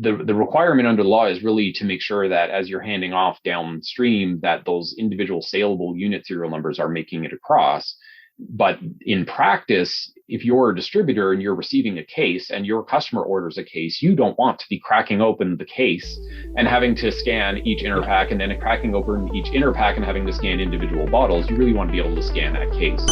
the requirement under the law is really to make sure that as you're handing off downstream, that those individual saleable unit serial numbers are making it across. But in practice, if you're a distributor and you're receiving a case and your customer orders a case, you don't want to be cracking open the case and having to scan each inner pack and then cracking open each inner pack and having to scan individual bottles. You really want to be able to scan that case.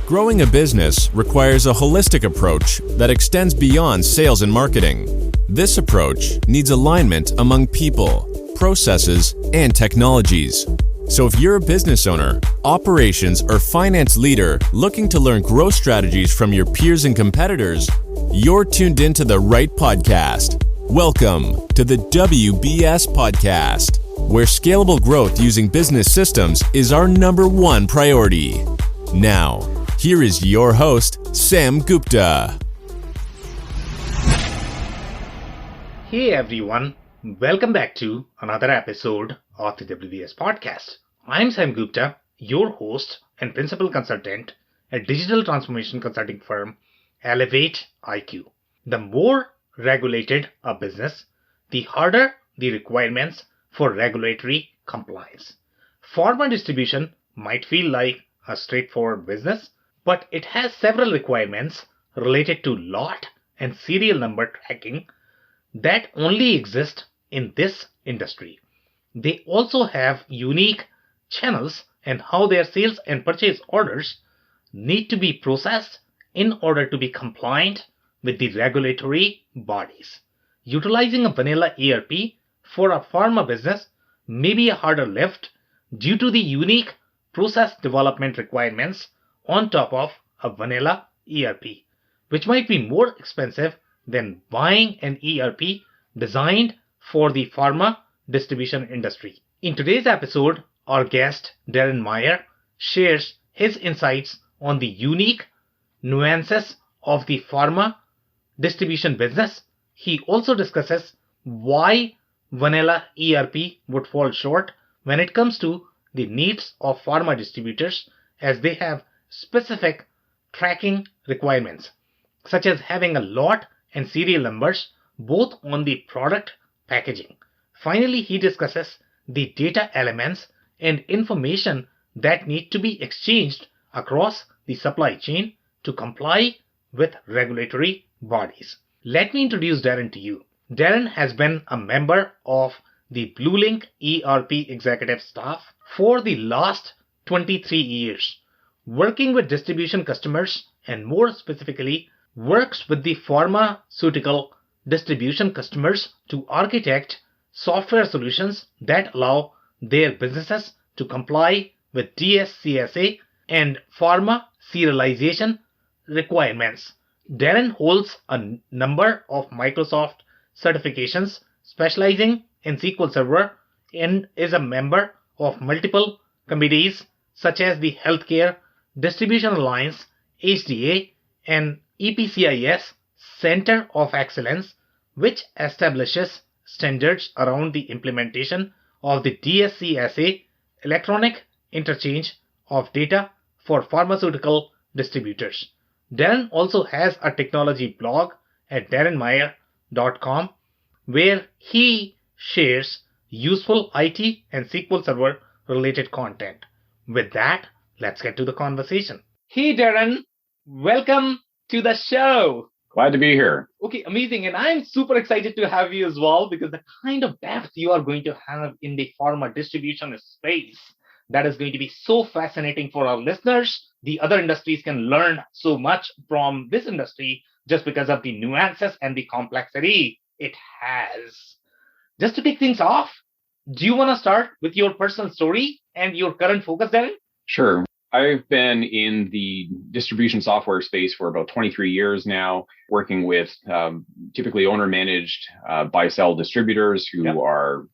Growing a business requires a holistic approach that extends beyond sales and marketing. This approach needs alignment among people, processes, and technologies. So if you're a business owner, operations, or finance leader looking to learn growth strategies from your peers and competitors, you're tuned into the right podcast. Welcome to the WBS Podcast, where scalable growth using business systems is our number one priority. Now, here is your host, Sam Gupta. Hey everyone, welcome back to another episode of the WBS Podcast. I'm Sam Gupta, your host and principal consultant at digital transformation consulting firm Elevate IQ. The more regulated a business, the harder the requirements for regulatory compliance. Pharma distribution might feel like a straightforward business, but it has several requirements related to lot and serial number tracking that only exist in this industry. They also have unique channels and how their sales and purchase orders need to be processed in order to be compliant with the regulatory bodies. Utilizing a vanilla ERP for a pharma business may be a harder lift due to the unique process development requirements on top of a vanilla ERP, which might be more expensive than buying an ERP designed for the pharma distribution industry. In today's episode, our guest, Darren Myher, shares his insights on the unique nuances of the pharma distribution business. He also discusses why vanilla ERP would fall short when it comes to the needs of pharma distributors, as they have specific tracking requirements, such as having a lot and serial numbers both on the product packaging. Finally, he discusses the data elements and information that need to be exchanged across the supply chain to comply with regulatory bodies. Let me introduce Darren to you. Darren has been a member of the BlueLink ERP executive staff for the last 23 years, working with distribution customers and more specifically works with the pharmaceutical distribution customers to architect software solutions that allow their businesses to comply with DSCSA and pharma serialization requirements. Darren holds a number of Microsoft certifications specializing in SQL Server and is a member of multiple committees such as the Healthcare Distribution Alliance, HDA, and EPCIS Center of Excellence, which establishes standards around the implementation of the DSCSA electronic interchange of data for pharmaceutical distributors. Darren also has a technology blog at darrenmyher.com where he shares useful IT and SQL Server related content. With that, let's get to the conversation. Hey Darren, welcome to the show. Glad to be here. Okay, amazing. And I'm super excited to have you as well, because the kind of depth you are going to have in the pharma distribution space, that is going to be so fascinating for our listeners. The other industries can learn so much from this industry just because of the nuances and the complexity it has. Just to kick things off, do you want to start with your personal story and your current focus, Darren? Sure. I've been in the distribution software space for about 23 years now, working with typically owner-managed buy-sell distributors who are,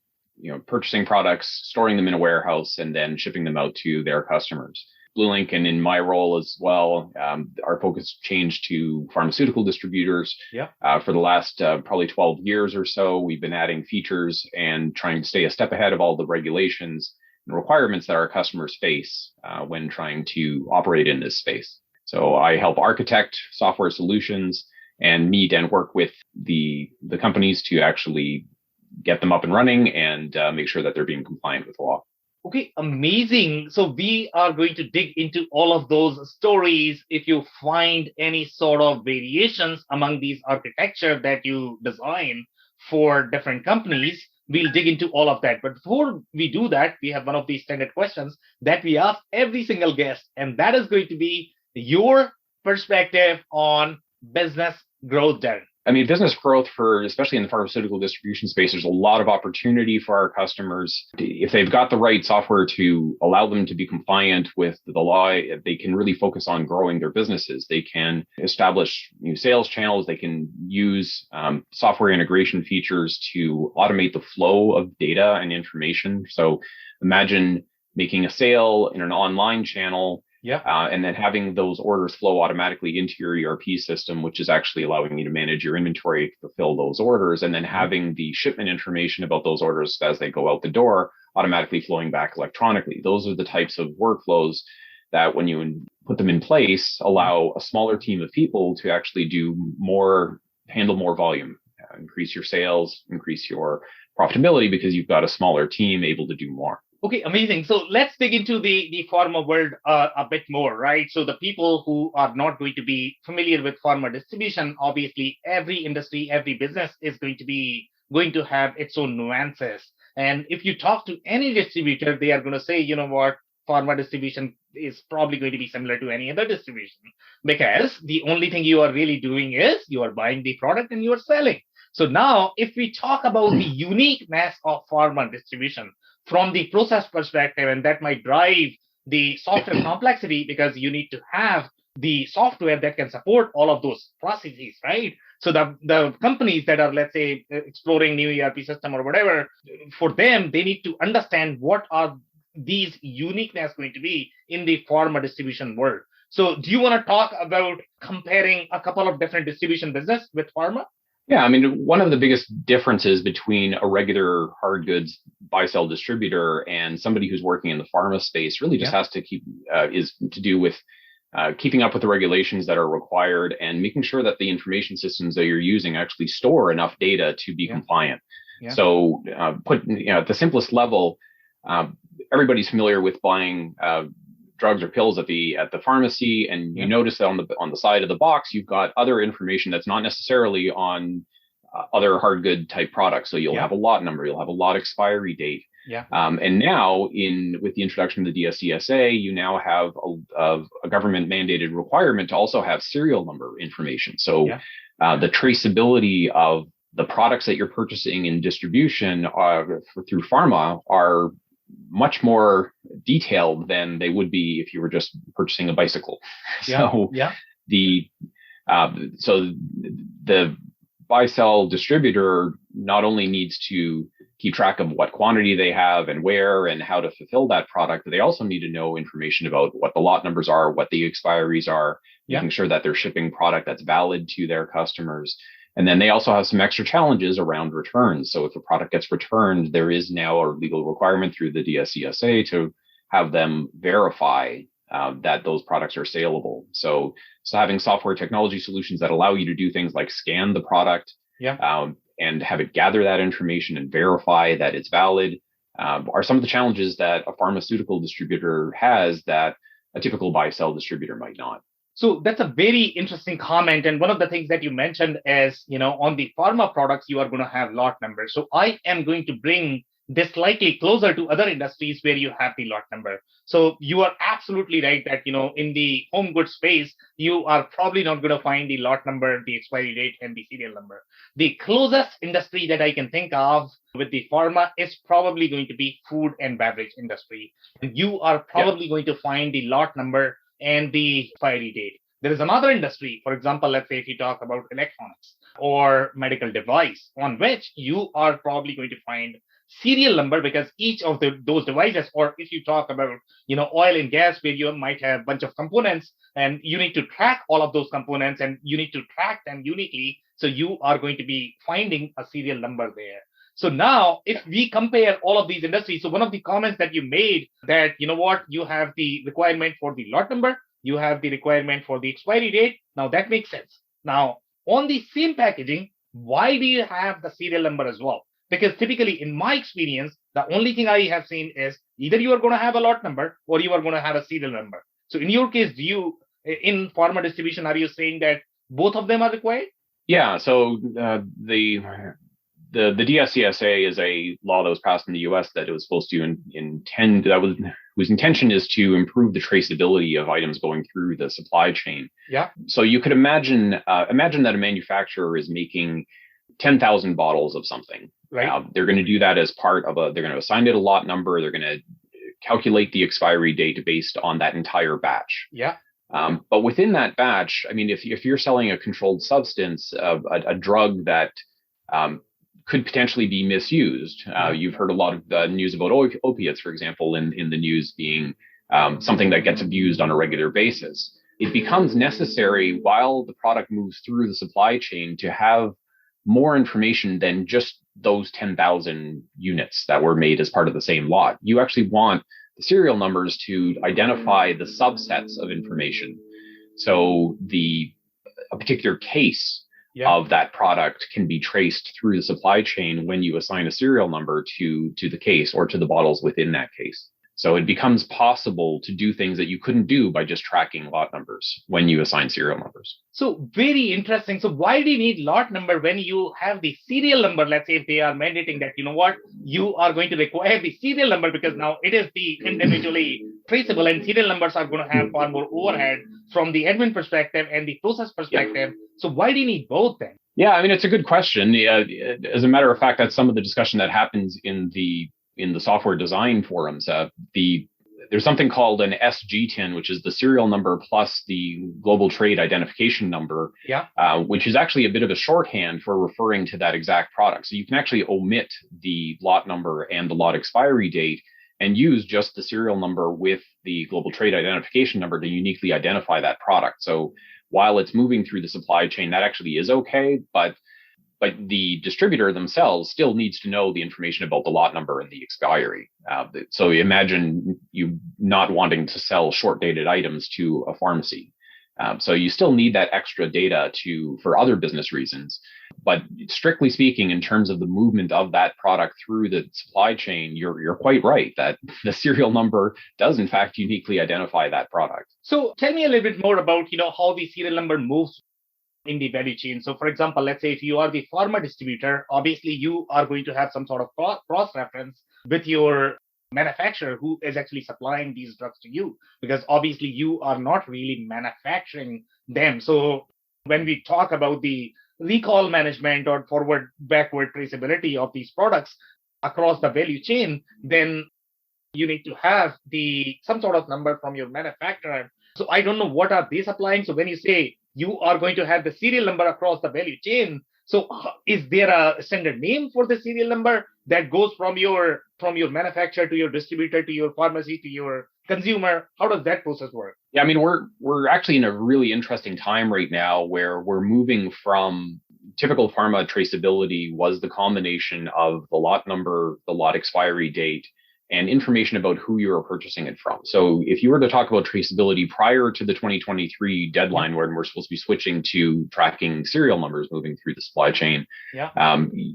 purchasing products, storing them in a warehouse, and then shipping them out to their customers. BlueLink, and in my role as well, our focus changed to pharmaceutical distributors. For the last probably 12 years or so, we've been adding features and trying to stay a step ahead of all the regulations and requirements that our customers face when trying to operate in this space. So I help architect software solutions and meet and work with the companies to actually get them up and running and make sure that they're being compliant with the law. Okay, amazing. So we are going to dig into all of those stories. If you find any sort of variations among these architecture that you design for different companies, we'll dig into all of that. But before we do that, we have one of these standard questions that we ask every single guest, and that is going to be your perspective on business growth, Darren. I mean, business growth especially in the pharmaceutical distribution space, there's a lot of opportunity for our customers. If they've got the right software to allow them to be compliant with the law, they can really focus on growing their businesses. They can establish new sales channels. They can use software integration features to automate the flow of data and information. So imagine making a sale in an online channel. And then having those orders flow automatically into your ERP system, which is actually allowing you to manage your inventory to fulfill those orders, and then having the shipment information about those orders as they go out the door automatically flowing back electronically. Those are the types of workflows that when you put them in place, allow a smaller team of people to actually handle more volume, increase your sales, increase your profitability because you've got a smaller team able to do more. Okay, amazing. So let's dig into the pharma world a bit more, right? So the people who are not going to be familiar with pharma distribution, obviously every industry, every business is going to have its own nuances. And if you talk to any distributor, they are going to say, you know what, pharma distribution is probably going to be similar to any other distribution, because the only thing you are really doing is you are buying the product and you are selling. So now if we talk about the uniqueness of pharma distribution, from the process perspective, and that might drive the software complexity because you need to have the software that can support all of those processes, right? So the companies that are, let's say, exploring new ERP system or whatever, for them, they need to understand what are these uniqueness going to be in the pharma distribution world. So do you want to talk about comparing a couple of different distribution business with pharma? Yeah, I mean, one of the biggest differences between a regular hard goods buy-sell distributor and somebody who's working in the pharma space really just has to is to do with keeping up with the regulations that are required and making sure that the information systems that you're using actually store enough data to be compliant. So at the simplest level, everybody's familiar with buying drugs or pills at the pharmacy, and you notice that on the side of the box you've got other information that's not necessarily on other hard good type products. So you'll have a lot number, you'll have a lot expiry date. And now with the introduction of the DSCSA, you now have a government mandated requirement to also have serial number information. So the traceability of the products that you're purchasing in distribution through pharma are much more detailed than they would be if you were just purchasing a bicycle. So the buy-sell distributor not only needs to keep track of what quantity they have and where and how to fulfill that product, but they also need to know information about what the lot numbers are, what the expiries are, making sure that they're shipping product that's valid to their customers. And then they also have some extra challenges around returns. So if a product gets returned, there is now a legal requirement through the DSCSA to have them verify that those products are saleable. So having software technology solutions that allow you to do things like scan the product and have it gather that information and verify that it's valid are some of the challenges that a pharmaceutical distributor has that a typical buy-sell distributor might not. So that's a very interesting comment. And one of the things that you mentioned is, on the pharma products, you are going to have lot numbers. So I am going to bring this slightly closer to other industries where you have the lot number. So you are absolutely right that, in the home goods space, you are probably not going to find the lot number, the expiry date, and the serial number. The closest industry that I can think of with the pharma is probably going to be food and beverage industry. And you are probably going to find the lot number and the expiry date. There is another industry, for example, let's say if you talk about electronics or medical device, on which you are probably going to find serial number, because each of those devices, or if you talk about, oil and gas, where you might have a bunch of components and you need to track all of those components and you need to track them uniquely. So you are going to be finding a serial number there. So now, if we compare all of these industries, so one of the comments that you made that, you have the requirement for the lot number, you have the requirement for the expiry date. Now that makes sense. Now, on the same packaging, why do you have the serial number as well? Because typically, in my experience, the only thing I have seen is either you are going to have a lot number or you are going to have a serial number. So in your case, in pharma distribution, are you saying that both of them are required? Yeah. So the DSCSA is a law that was passed in the U.S. that it was supposed to intend whose intention is to improve the traceability of items going through the supply chain. Yeah. So you could imagine that a manufacturer is making 10,000 bottles of something. Right. They're going to do that as part of they're going to assign it a lot number. They're going to calculate the expiry date based on that entire batch. Yeah. But within that batch, I mean, if you're selling a controlled substance, a drug that could potentially be misused, you've heard a lot of news about opiates, for example, in the news being something that gets abused on a regular basis. It becomes necessary while the product moves through the supply chain to have more information than just those 10,000 units that were made as part of the same lot. You actually want the serial numbers to identify the subsets of information. So a particular case of that product can be traced through the supply chain when you assign a serial number to the case or to the bottles within that case. So it becomes possible to do things that you couldn't do by just tracking lot numbers when you assign serial numbers. So very interesting. So why do you need lot number when you have the serial number? Let's say if they are mandating that, you know what, you are going to require the serial number because now it is the individually traceable, and serial numbers are going to have far more overhead from the admin perspective and the process perspective. So why do you need both then? Yeah, I mean, it's a good question. As a matter of fact, that's some of the discussion that happens in the software design forums. There's something called an SGTIN, which is the serial number plus the global trade identification number, which is actually a bit of a shorthand for referring to that exact product. So you can actually omit the lot number and the lot expiry date and use just the serial number with the global trade identification number to uniquely identify that product. So while it's moving through the supply chain, that actually is okay, but the distributor themselves still needs to know the information about the lot number and the expiry. So imagine you not wanting to sell short-dated items to a pharmacy. So you still need that extra data for other business reasons. But strictly speaking, in terms of the movement of that product through the supply chain, you're quite right that the serial number does in fact uniquely identify that product. So tell me a little bit more about how the serial number moves in the value chain. So for example, let's say if you are the pharma distributor, obviously you are going to have some sort of cross-reference with your manufacturer who is actually supplying these drugs to you, because obviously you are not really manufacturing them. So when we talk about the recall management or backward traceability of these products across the value chain, then you need to have some sort of number from your manufacturer. So I don't know what are they supplying. So when you say you are going to have the serial number across the value chain, so is there a standard name for the serial number that goes from your manufacturer to your distributor to your pharmacy to your consumer? How does that process work? Yeah, I mean, we're actually in a really interesting time right now where we're moving from typical pharma traceability was the combination of the lot number, the lot expiry date, and information about who you are purchasing it from. So if you were to talk about traceability prior to the 2023 deadline, when we're supposed to be switching to tracking serial numbers moving through the supply chain,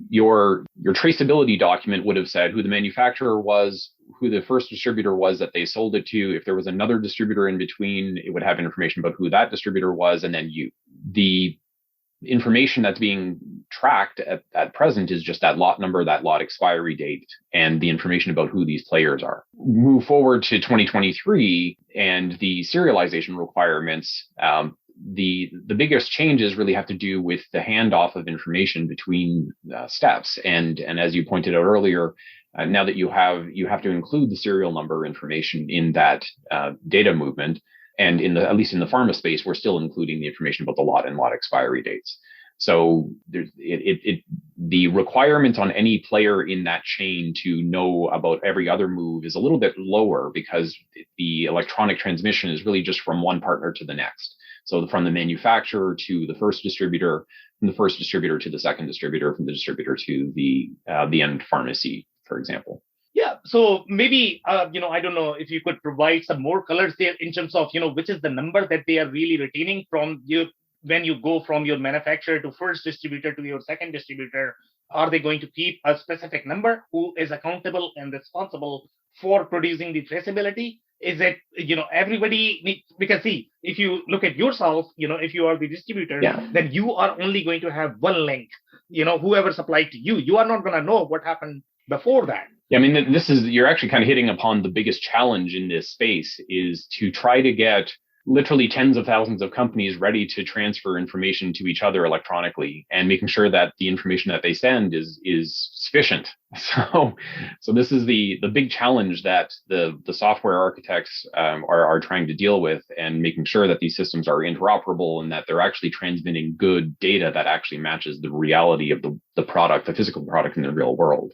your traceability document would have said who the manufacturer was, who the first distributor was that they sold it to. If there was another distributor in between, it would have information about who that distributor was, and then you. The information that's being tracked at present is just that lot number, that lot expiry date, and the information about who these players are. Move forward to 2023 and the serialization requirements. The biggest changes really have to do with the handoff of information between steps. And as you pointed out earlier, now that you have to include the serial number information in that data movement. And at least in the pharma space, we're still including the information about the lot and lot expiry dates. So the requirement on any player in that chain to know about every other move is a little bit lower because the electronic transmission is really just from one partner to the next. So from the manufacturer to the first distributor, from the first distributor to the second distributor, from the distributor to the end pharmacy, for example. Yeah, so maybe, I don't know if you could provide some more colors there in terms of, which is the number that they are really retaining from when you go from your manufacturer to first distributor to your second distributor, are they going to keep a specific number who is accountable and responsible for producing the traceability? Is it, everybody needs, because see, if you look at yourself, if you are the distributor, then you are only going to have one link, whoever supplied to you, you are not going to know what happened before that. Yeah, I mean, you're actually kind of hitting upon the biggest challenge in this space is to try to get literally tens of thousands of companies ready to transfer information to each other electronically and making sure that the information that they send is sufficient. So this is the big challenge that the software architects are trying to deal with, and making sure that these systems are interoperable and that they're actually transmitting good data that actually matches the reality of the product, the physical product in the real world.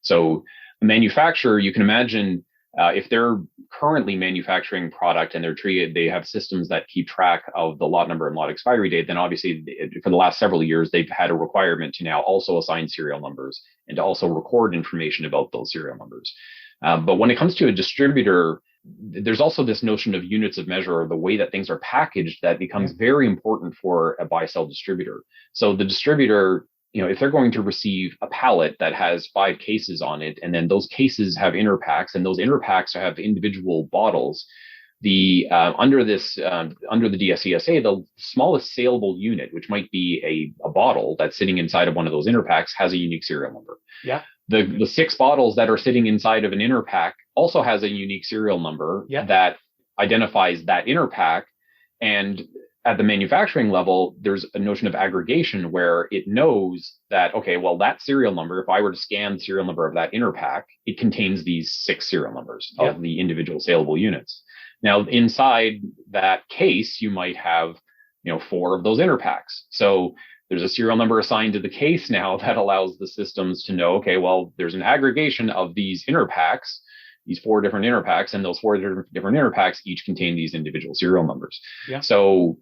So a manufacturer, you can imagine, if they're currently manufacturing product and they have systems that keep track of the lot number and lot expiry date, then obviously for the last several years, they've had a requirement to now also assign serial numbers and to also record information about those serial numbers. But when it comes to a distributor, there's also this notion of units of measure, or the way that things are packaged, that becomes very important for a buy-sell distributor. So the distributor, if they're going to receive a pallet that has 5 cases on it, and then those cases have inner packs, and those inner packs have individual bottles, under the DSCSA, the smallest saleable unit, which might be a bottle that's sitting inside of one of those inner packs, has a unique serial number. Yeah. The 6 bottles that are sitting inside of an inner pack also has a unique serial number that identifies that inner pack. And at the manufacturing level, there's a notion of aggregation where it knows that, okay, well, that serial number, if I were to scan the serial number of that inner pack, it contains these 6 serial numbers of the individual saleable units. Now, inside that case, you might have, 4 of those inner packs. So there's a serial number assigned to the case now that allows the systems to know, okay, well, there's an aggregation of these inner packs, these 4 different inner packs, and those 4 different inner packs each contain these individual serial numbers. Yeah. So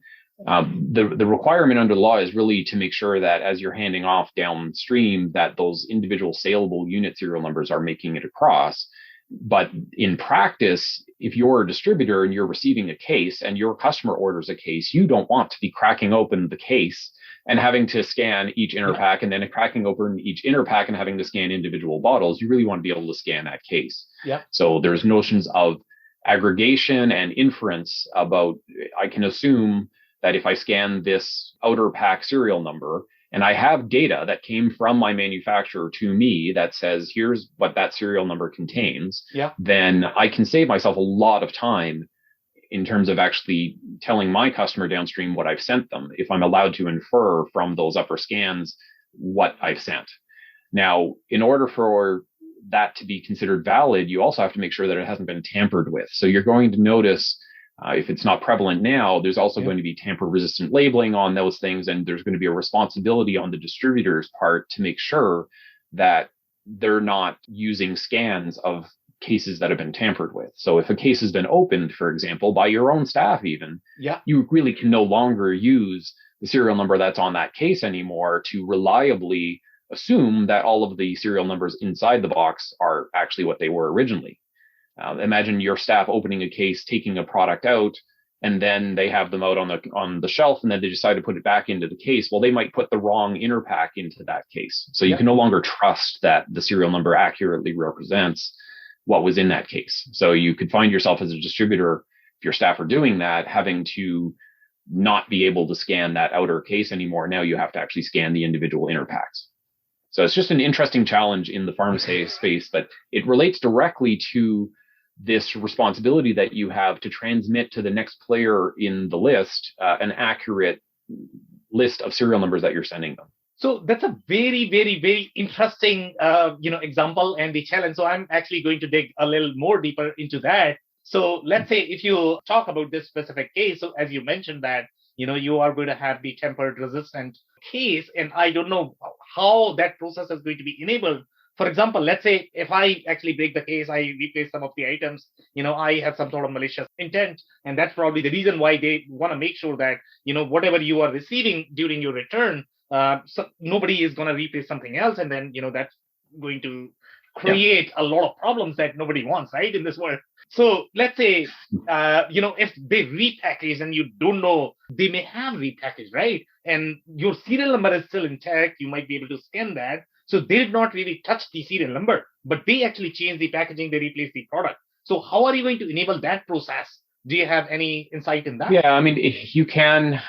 the requirement under the law is really to make sure that as you're handing off downstream, that those individual saleable unit serial numbers are making it across. But in practice, if you're a distributor and you're receiving a case and your customer orders a case, you don't want to be cracking open the case and having to scan each inner pack, and then cracking open each inner pack and having to scan individual bottles. You really want to be able to scan that case. Yeah. So there's notions of aggregation and inference about, I can assume that if I scan this outer pack serial number and I have data that came from my manufacturer to me that says, here's what that serial number contains, then I can save myself a lot of time in terms of actually telling my customer downstream what I've sent them, if I'm allowed to infer from those upper scans what I've sent. Now, in order for that to be considered valid, you also have to make sure that it hasn't been tampered with. So you're going to notice, if it's not prevalent now, there's also going to be tamper-resistant labeling on those things, and there's going to be a responsibility on the distributor's part to make sure that they're not using scans of cases that have been tampered with. So if a case has been opened, for example, by your own staff even, you really can no longer use the serial number that's on that case anymore to reliably assume that all of the serial numbers inside the box are actually what they were originally. Imagine your staff opening a case, taking a product out, and then they have them out on the shelf, and then they decide to put it back into the case. Well, they might put the wrong inner pack into that case. So you can no longer trust that the serial number accurately represents what was in that case. So you could find yourself as a distributor, if your staff are doing that, having to not be able to scan that outer case anymore. Now you have to actually scan the individual inner packs. So it's just an interesting challenge in the pharma space, but it relates directly to this responsibility that you have to transmit to the next player in the list an accurate list of serial numbers that you're sending them. So that's a very, very, very interesting, example and the challenge. So I'm actually going to dig a little more deeper into that. So let's say if you talk about this specific case, so as you mentioned that, you are going to have the tamper resistant case, and I don't know how that process is going to be enabled. For example, let's say if I actually break the case, I replace some of the items, I have some sort of malicious intent. And that's probably the reason why they want to make sure that, whatever you are receiving during your return, so nobody is going to replace something else. And then, that's going to create a lot of problems that nobody wants, right, in this world. So let's say, if they repackage and you don't know, they may have repackaged, right? And your serial number is still intact. You might be able to scan that. So they did not really touch the serial number, but they actually changed the packaging. They replaced the product. So how are you going to enable that process? Do you have any insight in that? Yeah, I mean, if you can,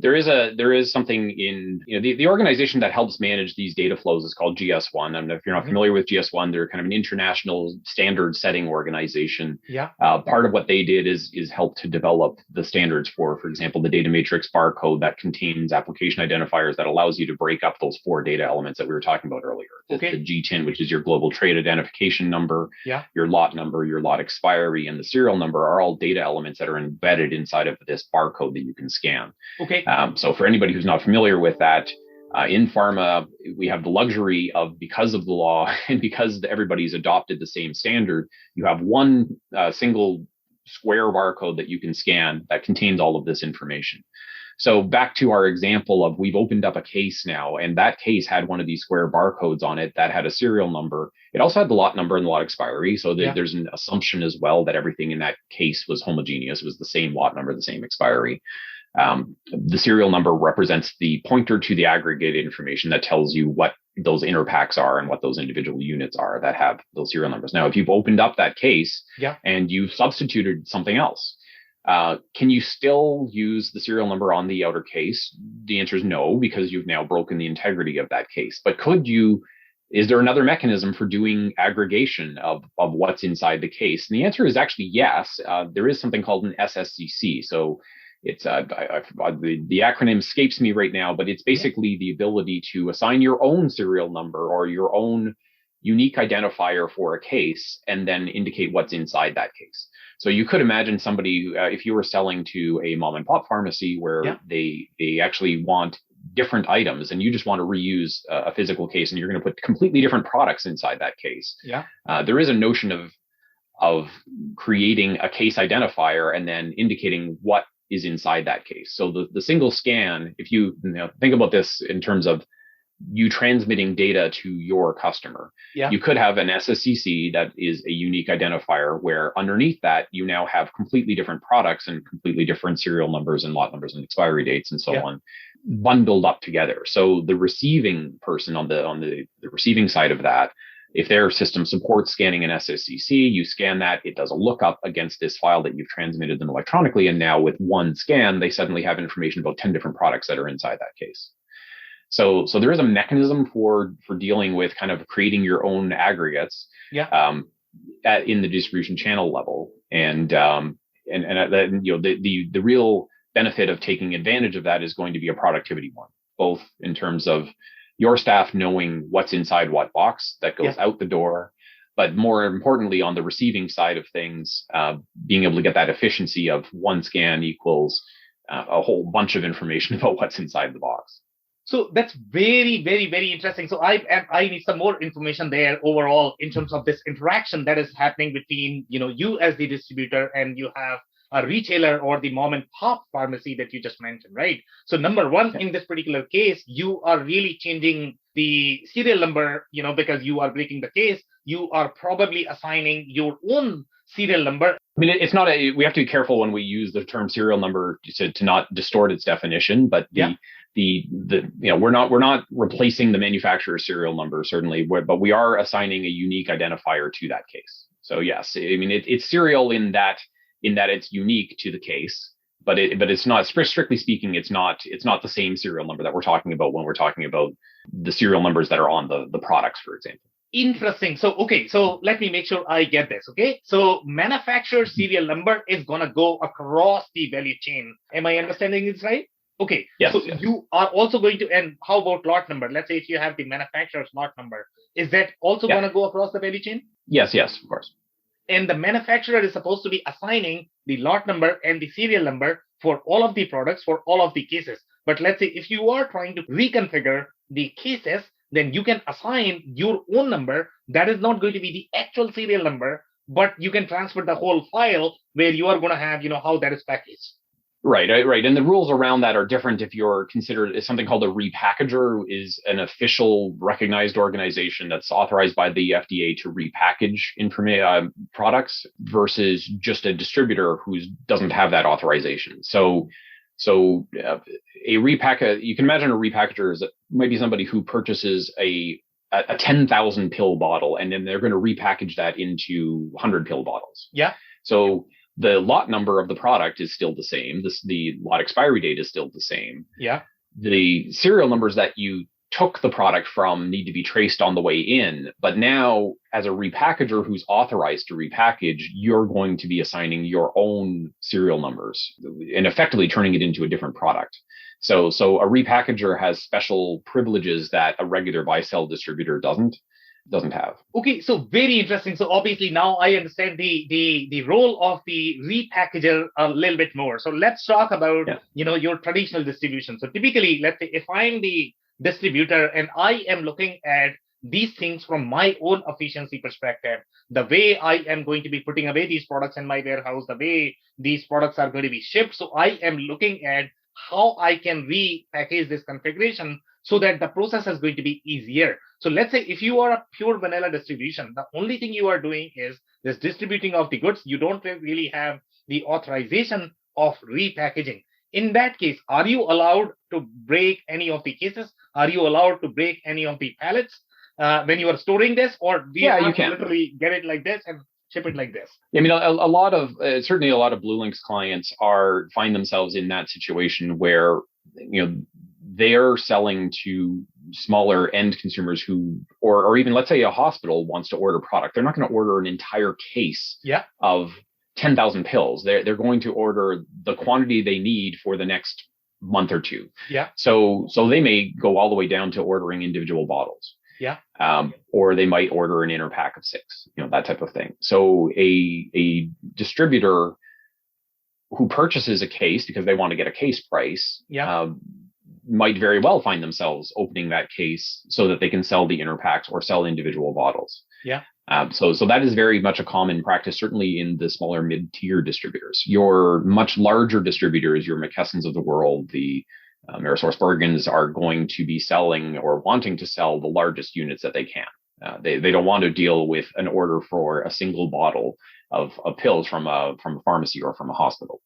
there is something in, the organization that helps manage these data flows is called GS1. I mean, if you're not familiar with GS1, they're kind of an international standard setting organization. Yeah. Part of what they did is help to develop the standards for example, the data matrix barcode that contains application identifiers that allows you to break up those 4 data elements that we were talking about earlier. Okay. The GTIN, which is your global trade identification number, yeah, your lot number, your lot expiry, and the serial number are all data elements that are embedded inside of this barcode that you can scan. Okay. So for anybody who's not familiar with that, in pharma, we have the luxury of, because of the law and because everybody's adopted the same standard, you have one single square barcode that you can scan that contains all of this information. So back to our example of, we've opened up a case now, and that case had one of these square barcodes on it that had a serial number. It also had the lot number and the lot expiry. So there's an assumption as well that everything in that case was homogeneous, was the same lot number, the same expiry. The serial number represents the pointer to the aggregated information that tells you what those inner packs are and what those individual units are that have those serial numbers. Now, if you've opened up that case and you've substituted something else, can you still use the serial number on the outer case? The answer is no, because you've now broken the integrity of that case. But is there another mechanism for doing aggregation of what's inside the case? And the answer is actually yes. There is something called an SSCC. So it's the acronym escapes me right now, but it's basically the ability to assign your own serial number or your own unique identifier for a case and then indicate what's inside that case. So you could imagine somebody, if you were selling to a mom and pop pharmacy where they actually want different items and you just want to reuse a physical case and you're going to put completely different products inside that case. There is a notion of creating a case identifier and then indicating what is inside that case. So the single scan, if you think about this in terms of you transmitting data to your customer, you could have an SSCC that is a unique identifier where underneath that you now have completely different products and completely different serial numbers and lot numbers and expiry dates and so on bundled up together. So the receiving person on the receiving side of that, if their system supports scanning an SSCC, you scan that, it does a lookup against this file that you've transmitted them electronically, and now with one scan they suddenly have information about 10 different products that are inside that case. So there is a mechanism for dealing with kind of creating your own aggregates in the distribution channel level, and the real benefit of taking advantage of that is going to be a productivity one, both in terms of your staff knowing what's inside what box that goes out the door, but more importantly on the receiving side of things, being able to get that efficiency of one scan equals a whole bunch of information about what's inside the box. So that's very, very, very interesting. So I need some more information there overall in terms of this interaction that is happening between, you as the distributor and you have a retailer or the mom and pop pharmacy that you just mentioned, right? So number one, in this particular case, you are really changing the serial number, because you are breaking the case. You are probably assigning your own serial number. I mean, it's not we have to be careful when we use the term serial number to not distort its definition, but we're not replacing the manufacturer's serial number, certainly, but we are assigning a unique identifier to that case. So yes, I mean, it's serial in that it's unique to the case, but it's not, strictly speaking, it's not the same serial number that we're talking about when we're talking about the serial numbers that are on the products, for example. Interesting. So let me make sure I get this. Okay. So manufacturer serial number is going to go across the value chain. Am I understanding this right? Okay. Yes, so you are also going to, and how about lot number? Let's say if you have the manufacturer's lot number, is that also going to go across the value chain? Yes, of course. And the manufacturer is supposed to be assigning the lot number and the serial number for all of the products, for all of the cases. But let's say if you are trying to reconfigure the cases, then you can assign your own number. That is not going to be the actual serial number, but you can transfer the whole file where you are going to have, how that is packaged. Right. And the rules around that are different if you're considered as something called a repackager, is an official recognized organization that's authorized by the FDA to repackage products versus just a distributor who doesn't have that authorization. You can imagine a repackager might be somebody who purchases a 10,000 pill bottle, and then they're going to repackage that into 100 pill bottles. Yeah. So the lot number of the product is still the same. The lot expiry date is still the same. Yeah. The serial numbers that you took the product from need to be traced on the way in. But now, as a repackager who's authorized to repackage, you're going to be assigning your own serial numbers and effectively turning it into a different product. So a repackager has special privileges that a regular buy-sell distributor doesn't have. Okay, so very interesting. So obviously now I understand the role of the repackager a little bit more. So let's talk about your traditional distribution. So typically, let's say if I'm the distributor and I am looking at these things from my own efficiency perspective, the way I am going to be putting away these products in my warehouse, the way these products are going to be shipped. So I am looking at how I can repackage this configuration so that the process is going to be easier. So let's say if you are a pure vanilla distribution, the only thing you are doing is this distributing of the goods. You don't really have the authorization of repackaging. In that case, are you allowed to break any of the cases? Are you allowed to break any of the pallets when you are storing this? Or do you have to literally get it like this and ship it like this? I mean, a lot of certainly a lot of BlueLinx clients find themselves in that situation where they're selling to smaller end consumers or even let's say a hospital wants to order product. They're not going to order an entire case of 10,000 pills. They're going to order the quantity they need for the next month or two. Yeah. So they may go all the way down to ordering individual bottles. Yeah. Or they might order an inner pack of 6, that type of thing. So a distributor who purchases a case because they want to get a case price, might very well find themselves opening that case so that they can sell the inner packs or sell individual bottles. Yeah. So that is very much a common practice, certainly in the smaller mid-tier distributors. Your much larger distributors, your McKessons of the world, the AmerisourceBergens are going to be selling or wanting to sell the largest units that they can. They don't want to deal with an order for a single bottle of pills from a pharmacy or from a hospital.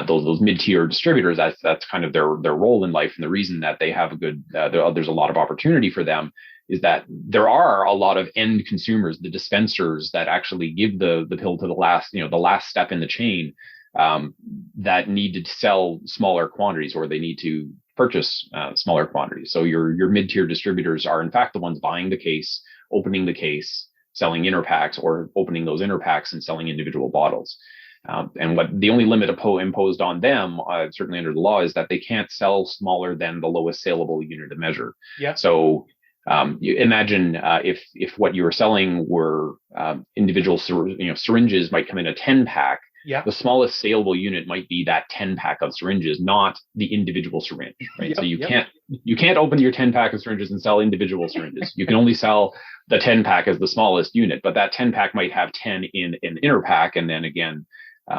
Those mid-tier distributors, that's kind of their role in life, and the reason that they have there's a lot of opportunity for them is that there are a lot of end consumers, the dispensers that actually give the pill to the last step in the chain, that need to sell smaller quantities or they need to purchase smaller quantities. So your mid-tier distributors are in fact the ones buying the case, opening the case, selling inner packs, or opening those inner packs and selling individual bottles. And what the only limit imposed on them, certainly under the law, is that they can't sell smaller than the lowest saleable unit of measure. Yeah. So you imagine if what you were selling were individual syringes might come in a 10-pack. Yeah. The smallest saleable unit might be that 10-pack of syringes, not the individual syringe. Right. Yep, So you can't open your 10-pack of syringes and sell individual syringes. You can only sell the 10-pack as the smallest unit, but that 10-pack might have 10 in an inner pack, and then again,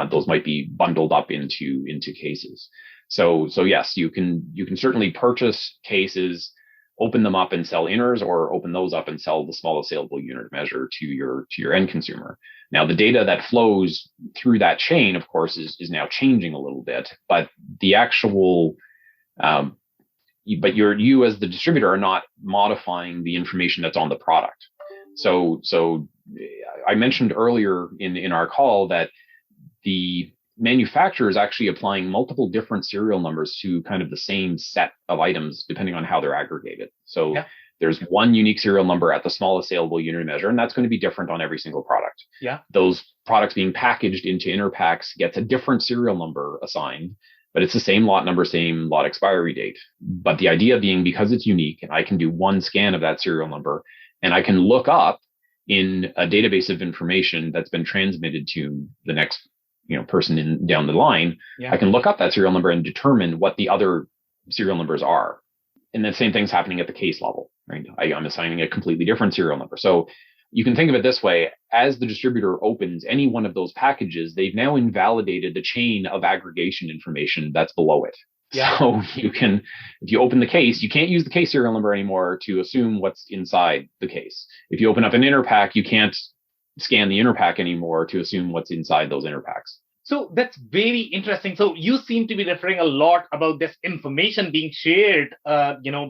those might be bundled up into cases. So yes, you can certainly purchase cases, open them up and sell inners, or open those up and sell the smallest saleable unit of measure to your end consumer. Now, the data that flows through that chain, of course, is now changing a little bit, but the actual, you as the distributor are not modifying the information that's on the product. So I mentioned earlier in our call that the manufacturer is actually applying multiple different serial numbers to kind of the same set of items, depending on how they're aggregated. So there's one unique serial number at the smallest saleable unit measure, and that's going to be different on every single product. Yeah. Those products being packaged into inner packs gets a different serial number assigned, but it's the same lot number, same lot expiry date. But the idea being, because it's unique, and I can do one scan of that serial number, and I can look up in a database of information that's been transmitted to the next person down the line, I can look up that serial number and determine what the other serial numbers are. And the same thing's happening at the case level, right? I'm assigning a completely different serial number. So you can think of it this way. As the distributor opens any one of those packages, they've now invalidated the chain of aggregation information that's below it. Yeah. So you can, if you open the case, you can't use the case serial number anymore to assume what's inside the case. If you open up an inner pack, you can't scan the inner pack anymore to assume what's inside those inner packs. So that's very interesting. So you seem to be referring a lot about this information being shared,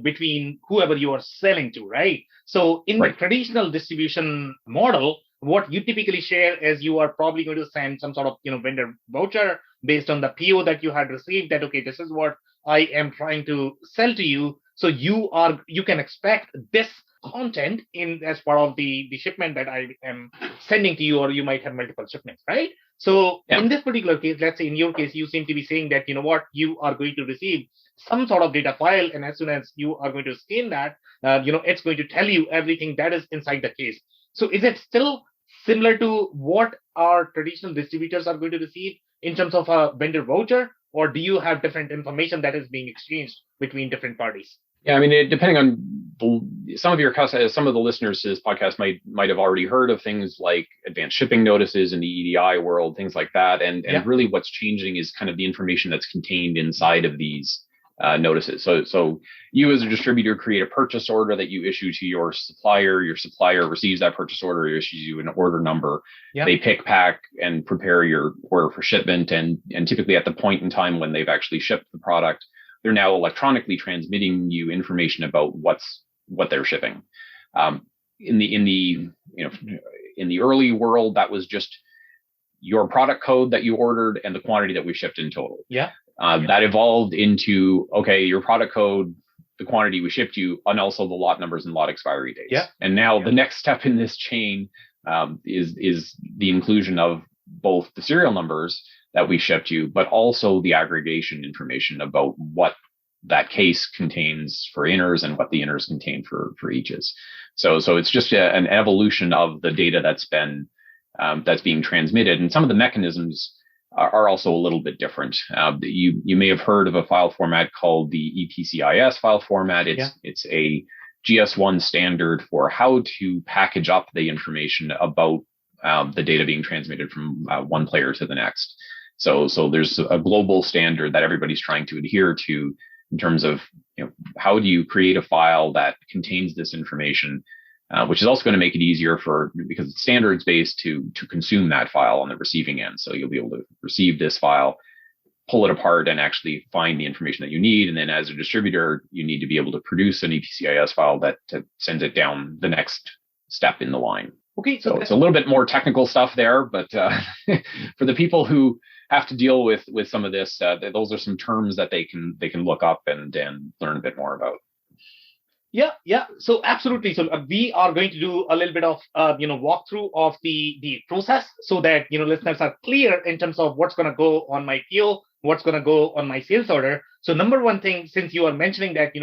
between whoever you are selling to, right? So in the traditional distribution model, what you typically share is you are probably going to send some sort of, vendor voucher based on the PO that you had received that, okay, this is what I am trying to sell to you. So you can expect this content in as part of the shipment that I am sending to you, or you might have multiple shipments, right? So in this particular case, let's say in your case, you seem to be saying that, you are going to receive some sort of data file. And as soon as you are going to scan that, it's going to tell you everything that is inside the case. So is it still similar to what our traditional distributors are going to receive in terms of a vendor voucher, or do you have different information that is being exchanged between different parties? Yeah, I mean, depending on some of your customers, some of the listeners to this podcast might have already heard of things like advanced shipping notices in the EDI world, things like that. And really what's changing is kind of the information that's contained inside of these notices. So you as a distributor create a purchase order that you issue to your supplier. Your supplier receives that purchase order, issues you an order number. They pick, pack, and prepare your order for shipment. And typically at the point in time when they've actually shipped the product, they're now electronically transmitting you information about what they're shipping. In the early world, that was just your product code that you ordered and the quantity that we shipped in total. That evolved into, okay, your product code, the quantity we shipped you, and also the lot numbers and lot expiry dates. And now the next step in this chain is the inclusion of both the serial numbers that we shipped you, but also the aggregation information about what that case contains for inners and what the inners contain for eaches. So it's just an evolution of the data that's being transmitted, and some of the mechanisms are also a little bit different. You may have heard of a file format called the EPCIS file format. It's a GS1 standard for how to package up the information about the data being transmitted from one player to the next. So there's a global standard that everybody's trying to adhere to in terms of, how do you create a file that contains this information, which is also going to make it easier because it's standards based to consume that file on the receiving end. So you'll be able to receive this file, pull it apart, and actually find the information that you need. And then as a distributor, you need to be able to produce an EPCIS file that sends it down the next step in the line. Okay, so it's a little bit more technical stuff there, but for the people who have to deal with some of this, those are some terms that they can look up and learn a bit more about. Yeah. So absolutely. So we are going to do a little bit of walkthrough of the process so that listeners are clear in terms of what's going to go on my PO, what's going to go on my sales order. So number one thing, since you are mentioning that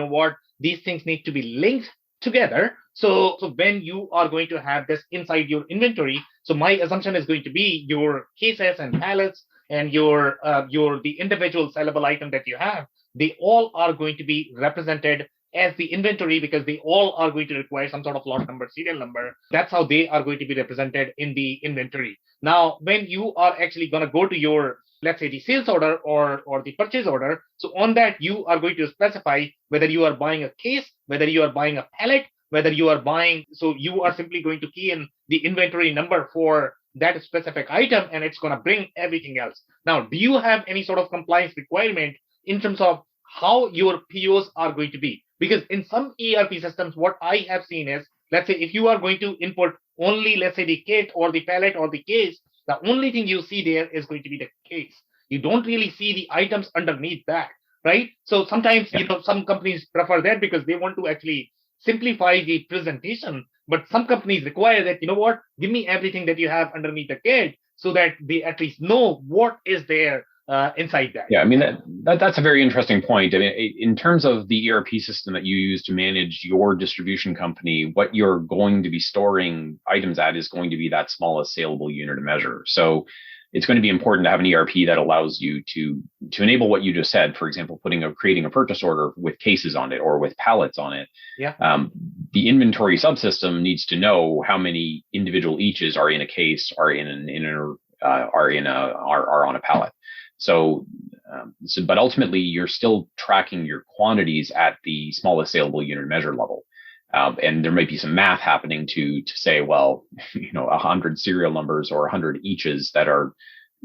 these things need to be linked together. So when you are going to have this inside your inventory, so my assumption is going to be your cases and pallets and the individual sellable item that you have, they all are going to be represented as the inventory because they all are going to require some sort of lot number, serial number. That's how they are going to be represented in the inventory. Now, when you are actually going to go to your, let's say, the sales order or the purchase order, so on that, you are going to specify whether you are buying a case, whether you are buying a pallet, whether you are buying, so you are simply going to key in the inventory number for that specific item, and it's going to bring everything else. Now, do you have any sort of compliance requirement in terms of how your POs are going to be? Because in some ERP systems, what I have seen is, let's say if you are going to input only, let's say, the kit or the pallet or the case, the only thing you see there is going to be the case. You don't really see the items underneath that, right? So sometimes, some companies prefer that because they want to actually simplify the presentation. But some companies require that, give me everything that you have underneath the kit so that they at least know what is there inside that. Yeah, I mean, that's a very interesting point. I mean, in terms of the ERP system that you use to manage your distribution company, what you're going to be storing items at is going to be that smallest saleable unit of measure. So it's going to be important to have an ERP that allows you to enable what you just said. For example, creating a purchase order with cases on it or with pallets on it. Yeah. The inventory subsystem needs to know how many individual eaches are in a case, are on a pallet. So, but ultimately, you're still tracking your quantities at the smallest saleable unit measure level. And there might be some math happening to say, well, 100 serial numbers or 100 eaches that are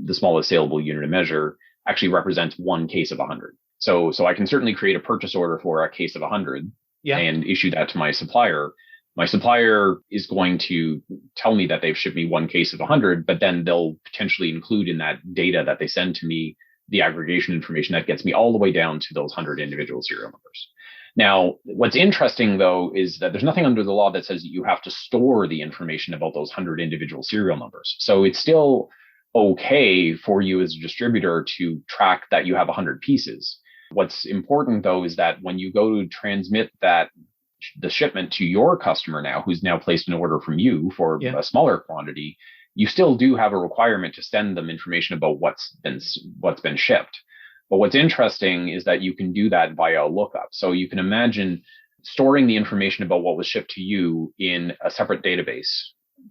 the smallest saleable unit of measure actually represents one case of 100. So I can certainly create a purchase order for a case of 100 and issue that to my supplier. My supplier is going to tell me that they've shipped me one case of 100, but then they'll potentially include in that data that they send to me the aggregation information that gets me all the way down to those 100 individual serial numbers. Now, what's interesting, though, is that there's nothing under the law that says that you have to store the information about those 100 individual serial numbers. So it's still okay for you as a distributor to track that you have 100 pieces. What's important, though, is that when you go to transmit the shipment to your customer now, who's now placed an order from you for a smaller quantity, you still do have a requirement to send them information about what's been shipped. But what's interesting is that you can do that via a lookup. So you can imagine storing the information about what was shipped to you in a separate database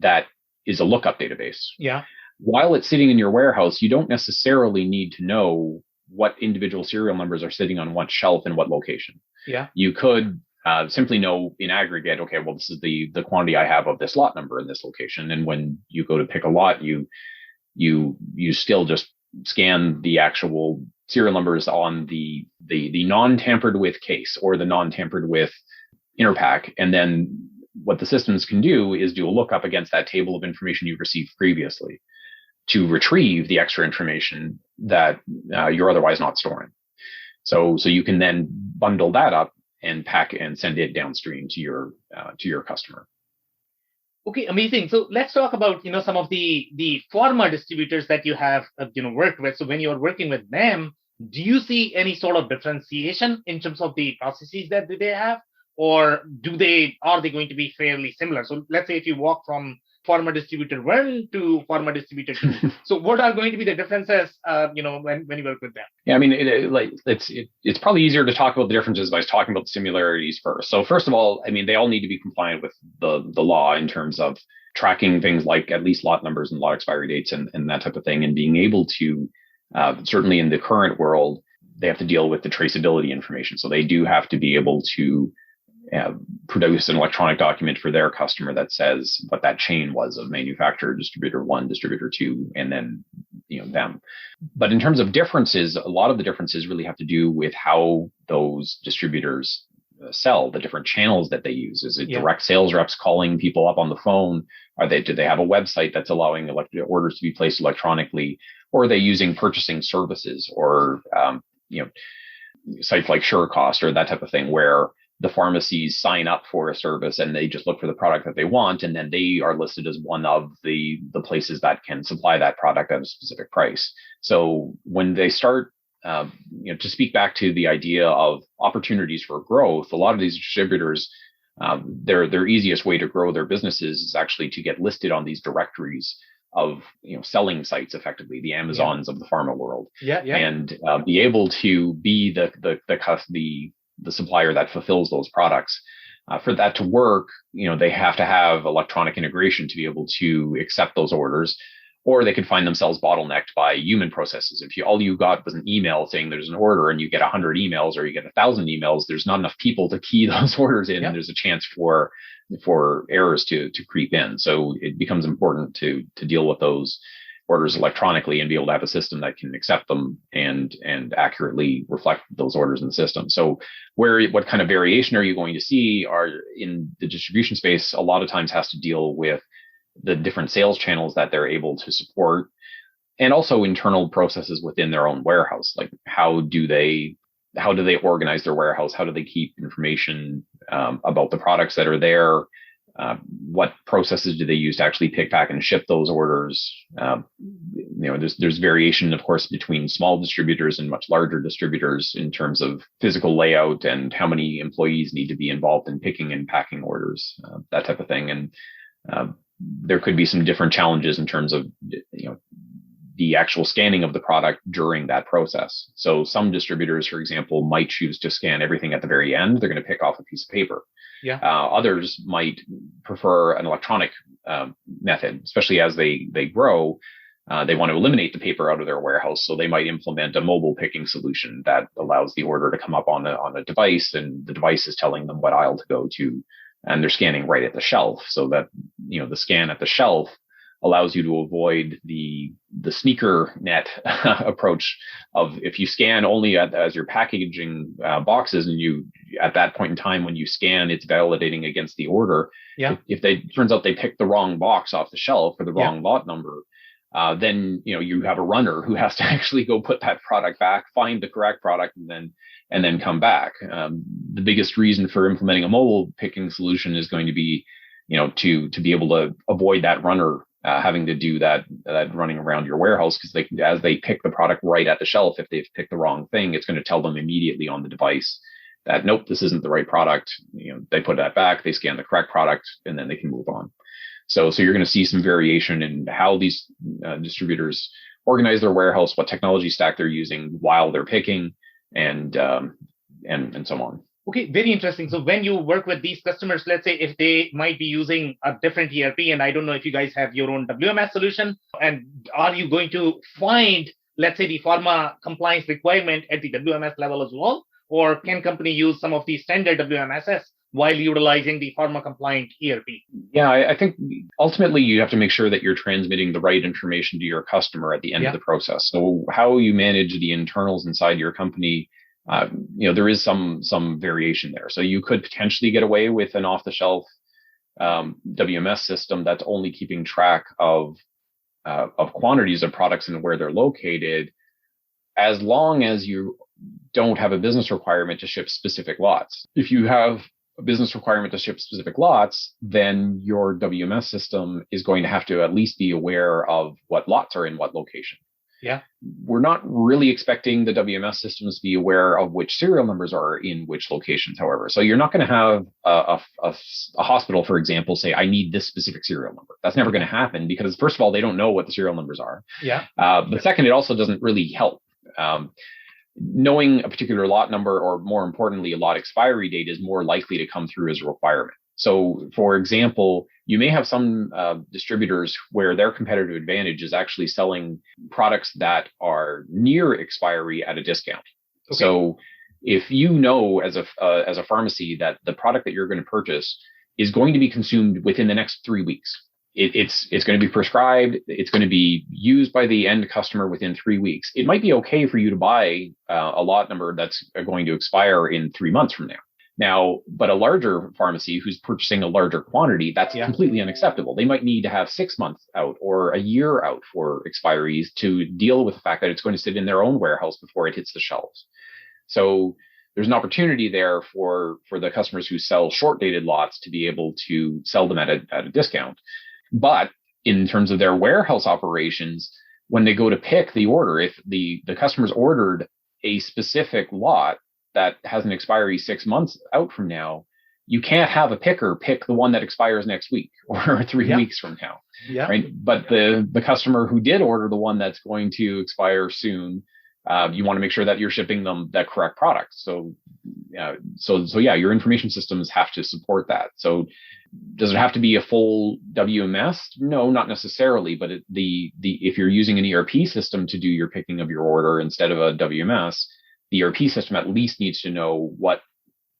that is a lookup database. Yeah. While it's sitting in your warehouse, you don't necessarily need to know what individual serial numbers are sitting on what shelf and what location. Yeah. You could simply know in aggregate, okay, well, this is the quantity I have of this lot number in this location. And when you go to pick a lot, you still just scan the actual serial numbers on the non-tampered with case or the non-tampered with inner pack. And then what the systems can do is do a lookup against that table of information you've received previously to retrieve the extra information that you're otherwise not storing. So you can then bundle that up and pack and send it downstream to your customer. Okay, amazing. So let's talk about some of the pharma distributors that you have worked with. So when you're working with them, do you see any sort of differentiation in terms of the processes that they have, or are they going to be fairly similar? So let's say if you walk from pharma distributor 1 to pharma distributor 2. So what are going to be the differences, when you work with them? Yeah, I mean, it's probably easier to talk about the differences by talking about the similarities first. So first of all, I mean, they all need to be compliant with the law in terms of tracking things like at least lot numbers and lot expiry dates and that type of thing, and being able to, certainly in the current world, they have to deal with the traceability information. So they do have to be able to produce an electronic document for their customer that says what that chain was of manufacturer, distributor 1, distributor 2, and then them. But in terms of differences, a lot of the differences really have to do with how those distributors sell, the different channels that they use. Is it direct sales reps calling people up on the phone? Do they have a website that's allowing orders to be placed electronically? Or are they using purchasing services or sites like SureCost or that type of thing, where the pharmacies sign up for a service and they just look for the product that they want, and then they are listed as one of the places that can supply that product at a specific price. So when they start, to speak back to the idea of opportunities for growth, a lot of these distributors, their easiest way to grow their businesses is actually to get listed on these directories of selling sites, effectively the Amazons of the pharma world, and be able to be the supplier that fulfills those products. For that to work, they have to have electronic integration to be able to accept those orders, or they could find themselves bottlenecked by human processes. If all you got was an email saying there's an order and you get 100 emails or you get 1,000 emails, there's not enough people to key those orders in, and there's a chance for errors to creep in. So it becomes important to deal with those orders electronically and be able to have a system that can accept them and accurately reflect those orders in the system. So what kind of variation are you going to see are in the distribution space? A lot of times has to deal with the different sales channels that they're able to support, and also internal processes within their own warehouse. Like how do they organize their warehouse? How do they keep information about the products that are there? What processes do they use to actually pick, pack, and ship those orders? There's variation, of course, between small distributors and much larger distributors in terms of physical layout and how many employees need to be involved in picking and packing orders, that type of thing. And there could be some different challenges in terms of the actual scanning of the product during that process. So some distributors, for example, might choose to scan everything at the very end. They're going to pick off a piece of paper. Yeah. Others might prefer an electronic method, especially as they grow. They want to eliminate the paper out of their warehouse, so they might implement a mobile picking solution that allows the order to come up on a device, and the device is telling them what aisle to go to, and they're scanning right at the shelf, so that the scan at the shelf allows you to avoid the sneaker net approach of if you scan only as you're packaging boxes, and you at that point in time when you scan, it's validating against the order. Yeah. If turns out they picked the wrong box off the shelf or the wrong lot number, then you have a runner who has to actually go put that product back, find the correct product, and then come back. The biggest reason for implementing a mobile picking solution is going to be, to be able to avoid that runner having to do that running around your warehouse, because as they pick the product right at the shelf, if they've picked the wrong thing, it's going to tell them immediately on the device that nope, this isn't the right product. They put that back, they scan the correct product, and then they can move on. So you're going to see some variation in how these distributors organize their warehouse, what technology stack they're using while they're picking, and so on. Okay, very interesting. So when you work with these customers, let's say if they might be using a different ERP, and I don't know if you guys have your own WMS solution, and are you going to find, let's say, the pharma compliance requirement at the WMS level as well? Or can company use some of the standard WMSs while utilizing the pharma compliant ERP? Yeah, I think ultimately you have to make sure that you're transmitting the right information to your customer at the end of the process. So how you manage the internals inside your company, there is some variation there. So you could potentially get away with an off-the-shelf WMS system that's only keeping track of quantities of products and where they're located, as long as you don't have a business requirement to ship specific lots. If you have a business requirement to ship specific lots, then your WMS system is going to have to at least be aware of what lots are in what location. Yeah. We're not really expecting the WMS systems to be aware of which serial numbers are in which locations, however. So you're not going to have a hospital, for example, say, I need this specific serial number. That's never going to happen because, first of all, they don't know what the serial numbers are. Yeah. But second, it also doesn't really help. Knowing a particular lot number, or more importantly, a lot expiry date, is more likely to come through as a requirement. So, for example, you may have some distributors where their competitive advantage is actually selling products that are near expiry at a discount. Okay. So, if you know as a pharmacy that the product that you're going to purchase is going to be consumed within the next 3 weeks, it's going to be prescribed, it's going to be used by the end customer within 3 weeks, it might be okay for you to buy a lot number that's going to expire in 3 months from now. But a larger pharmacy who's purchasing a larger quantity, that's completely unacceptable. They might need to have 6 months out or a year out for expiries to deal with the fact that it's going to sit in their own warehouse before it hits the shelves. So there's an opportunity there for the customers who sell short dated lots to be able to sell them at a discount. But in terms of their warehouse operations, when they go to pick the order, if the customer's ordered a specific lot that has an expiry 6 months out from now, you can't have a picker pick the one that expires next week or 3 weeks from now. Yeah. Right. But the customer who did order the one that's going to expire soon, you want to make sure that you're shipping them that correct product. So your information systems have to support that. So does it have to be a full WMS? No, not necessarily. But if you're using an ERP system to do your picking of your order instead of a WMS, the ERP system at least needs to know what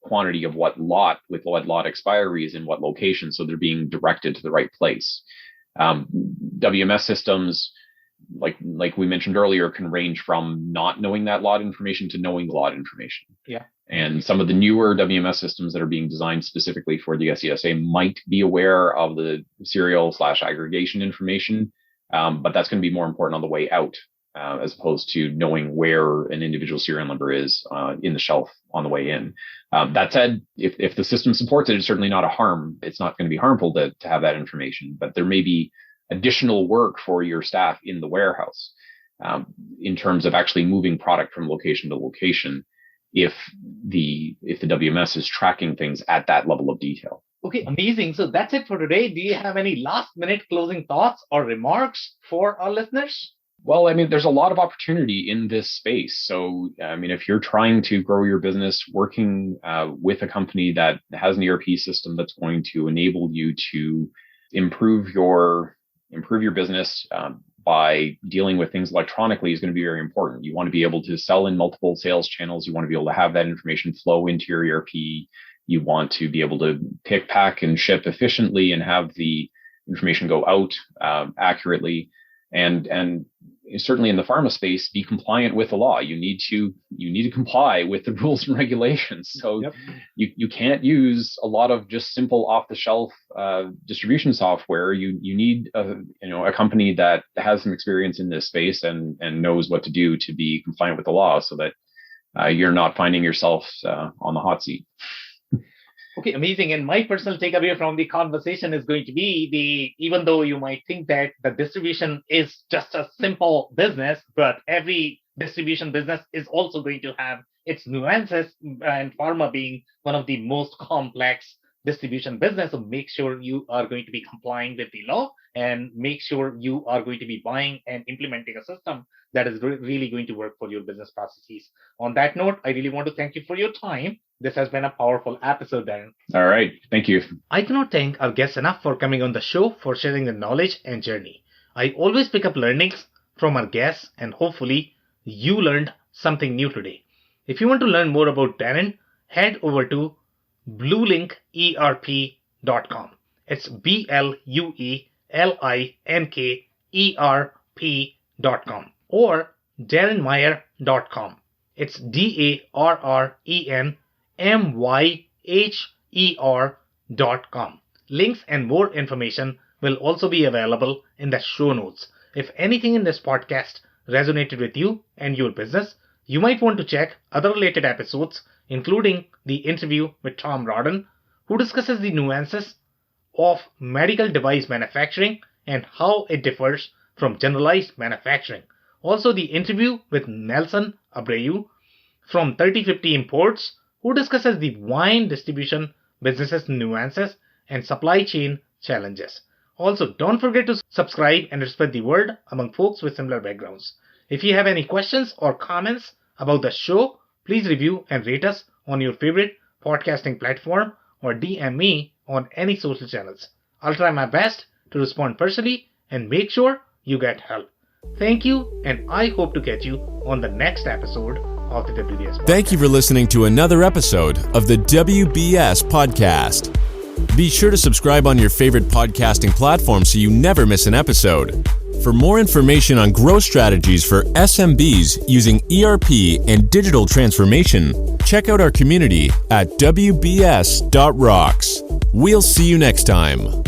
quantity of what lot with what lot expiry is in what location, so they're being directed to the right place. WMS systems, like we mentioned earlier, can range from not knowing that lot information to knowing the lot information. Yeah. And some of the newer WMS systems that are being designed specifically for the SESA might be aware of the serial/aggregation information, but that's going to be more important on the way out, as opposed to knowing where an individual serial number is in the shelf on the way in. That said, if the system supports it, it's certainly not a harm. It's not going to be harmful to have that information, but there may be additional work for your staff in the warehouse in terms of actually moving product from location to location if the WMS is tracking things at that level of detail. Okay, amazing. So that's it for today. Do you have any last minute closing thoughts or remarks for our listeners? Well, I mean, there's a lot of opportunity in this space. So, I mean, if you're trying to grow your business, working with a company that has an ERP system that's going to enable you to improve your business by dealing with things electronically is going to be very important. You want to be able to sell in multiple sales channels. You want to be able to have that information flow into your ERP. You want to be able to pick, pack, and ship efficiently and have the information go out accurately. And certainly in the pharma space, be compliant with the law. You need to comply with the rules and regulations. So you can't use a lot of just simple off-the-shelf distribution software. You need a company that has some experience in this space and knows what to do to be compliant with the law, so that you're not finding yourself on the hot seat. Okay, amazing. And my personal takeaway from the conversation is going to be even though you might think that the distribution is just a simple business, but every distribution business is also going to have its nuances, and pharma being one of the most complex distribution business. So make sure you are going to be complying with the law, and make sure you are going to be buying and implementing a system that is really going to work for your business processes. On that note, I really want to thank you for your time. This has been a powerful episode, Darren. All right. Thank you. I cannot thank our guests enough for coming on the show, for sharing their knowledge and journey. I always pick up learnings from our guests, and hopefully you learned something new today. If you want to learn more about Darren, head over to bluelinkerp.com. It's BLUELINKERP.com, or DarrenMyher.com. It's DarrenMyher.com. Links and more information will also be available in the show notes. If anything in this podcast resonated with you and your business, you might want to check other related episodes, including the interview with Tom Rodden, who discusses the nuances of medical device manufacturing and how it differs from generalized manufacturing. Also, the interview with Nelson Abreu from 3050 Imports, who discusses the wine distribution business's nuances and supply chain challenges. Also, don't forget to subscribe and spread the word among folks with similar backgrounds. If you have any questions or comments about the show, please review and rate us on your favorite podcasting platform, or DM me on any social channels. I'll try my best to respond personally and make sure you get help. Thank you, and I hope to catch you on the next episode of the WBS Podcast. Thank you for listening to another episode of the WBS Podcast. Be sure to subscribe on your favorite podcasting platform so you never miss an episode. For more information on growth strategies for SMBs using ERP and digital transformation, check out our community at WBS.rocks. We'll see you next time.